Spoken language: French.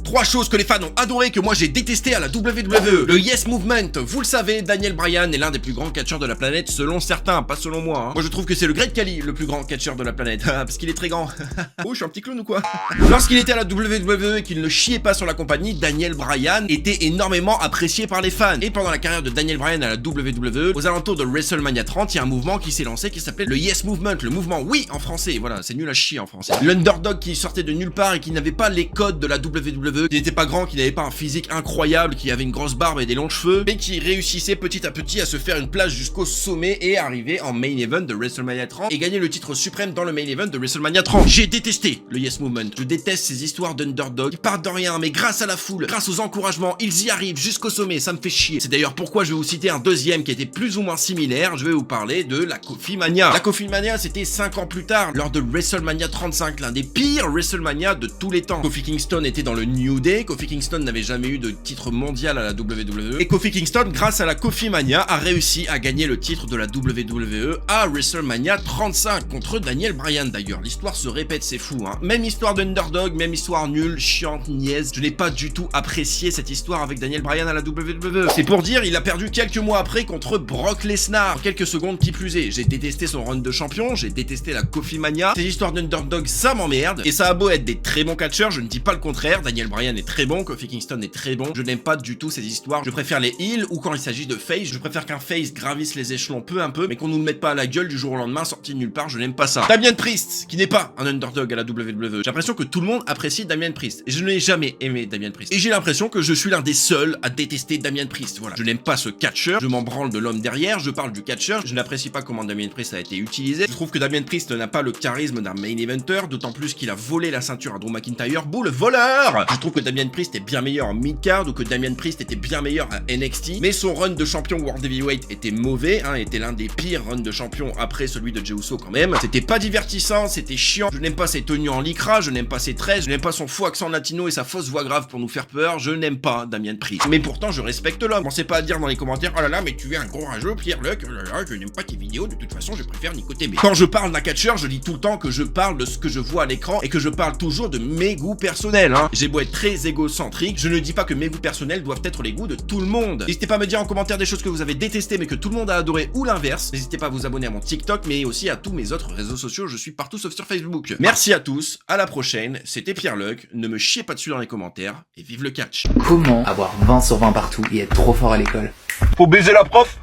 3 choses que les fans ont adoré que moi j'ai détesté à la WWE. Le Yes Movement, vous le savez, Daniel Bryan est l'un des plus grands catcheurs de la planète selon certains, pas selon moi. Moi je trouve que c'est le Great Khali, le plus grand catcheur de la planète, parce qu'il est très grand. Oh, je suis un petit clown ou quoi? Lorsqu'il était à la WWE et qu'il ne chiait pas sur la compagnie, Daniel Bryan était énormément apprécié par les fans. Et pendant la carrière de Daniel Bryan à la WWE, aux alentours de WrestleMania 30, il y a un mouvement qui s'est lancé qui s'appelait le Yes Movement, le mouvement oui en français, voilà, c'est nul à chier en français. L'underdog qui sortait de nulle part et qui n'avait pas les codes de la WWE, qui n'était pas grand, qui n'avait pas un physique incroyable, qui avait une grosse barbe et des longs cheveux, mais qui réussissait petit à petit à se faire une place jusqu'au sommet et arriver en main event de WrestleMania 30 et gagner le titre suprême dans le main event de WrestleMania 30. J'ai détesté le Yes Movement. Je déteste ces histoires d'underdog qui partent de rien, mais grâce à la foule, grâce aux encouragements, ils y arrivent jusqu'au sommet, ça me fait chier. C'est d'ailleurs pourquoi je vais vous citer un deuxième qui était plus ou moins similaire, je vais vous parler de la Kofi Mania. La Kofi Mania, c'était 5 ans plus tard, lors de WrestleMania 35, l'un des pires WrestleMania de tous les temps. Kofi Kingston était dans le New Day, Kofi Kingston n'avait jamais eu de titre mondial à la WWE, et Kofi Kingston, grâce à la Kofi Mania, a réussi à gagner le titre de la WWE à WrestleMania 35, contre Daniel Bryan d'ailleurs. L'histoire se répète, c'est fou, hein. Même histoire d'underdog, même histoire nulle, chiante, niaise. Je n'ai pas du tout apprécié cette histoire avec Daniel Bryan à la WWE. C'est pour dire, il a perdu quelques mois après contre Brock Lesnar, en quelques secondes qui plus est. J'ai détesté son run de champion, j'ai détesté la Kofi Mania. Ces histoires d'underdog, ça m'emmerde. Et ça a beau être des très bons catcheurs, je ne dis pas le contraire. Daniel Bryan est très bon, Kofi Kingston est très bon. Je n'aime pas du tout ces histoires. Je préfère les heels ou quand il s'agit de face. Je préfère qu'un face gravisse les échelons peu à peu, mais qu'on nous le mette pas à la gueule du jour au lendemain, sorti de nulle part. Je n'aime pas ça. Damien Priest, qui n'est pas un underdog à la WWE. J'ai l'impression que tout le monde apprécie Damien Priest. Et je n'ai jamais aimé Damien Priest. Et j'ai l'impression que je suis l'un des seuls à détester Damien Priest. Voilà. Je n'aime pas ce catcheur. Je m'en branle de l'homme derrière. Je parle du catcheur. Je n'apprécie pas comment Damien Priest a été utilisé. Je trouve que Damien Priest n'a pas le charisme d'un main eventer, d'autant plus qu'il a volé la ceinture à Drew McIntyre. Bouh, le voleur! Je trouve que Damien Priest est bien meilleur en mid-card ou que Damien Priest était bien meilleur à NXT. Mais son run de champion World Heavyweight était mauvais, hein, était l'un des pires runs de champion après celui de Jey Uso quand même. C'était pas divertissant, c'était chiant. Je n'aime pas ses tenues en lycra, je n'aime pas ses traits, je n'aime pas son faux accent latino et sa fausse voix grave pour nous faire peur. Je n'aime pas Damien Priest. Mais pourtant, je respecte l'homme. Pensez pas à dire dans les commentaires, oh là là, mais tu es un gros rageux, Pierre Luc, oh là là, je n'aime pas tes vidéos, de toute façon, je préfère Nico TV. Quand je parle d'un catcheur, je dis tout le temps que je parle de ce que je vois à l'écran et que je parle toujours de mes goûts personnels, hein. J'ai beau être très égocentrique, je ne dis pas que mes goûts personnels doivent être les goûts de tout le monde. N'hésitez pas à me dire en commentaire des choses que vous avez détestées mais que tout le monde a adoré ou l'inverse. N'hésitez pas à vous abonner à mon TikTok mais aussi à tous mes autres réseaux sociaux, je suis partout sauf sur Facebook. Merci à tous, à la prochaine, c'était Pierre Luc, ne me chiez pas dessus dans les commentaires et vive le catch. Comment avoir 20 sur 20 partout et être trop fort à l'école? Faut baiser la prof.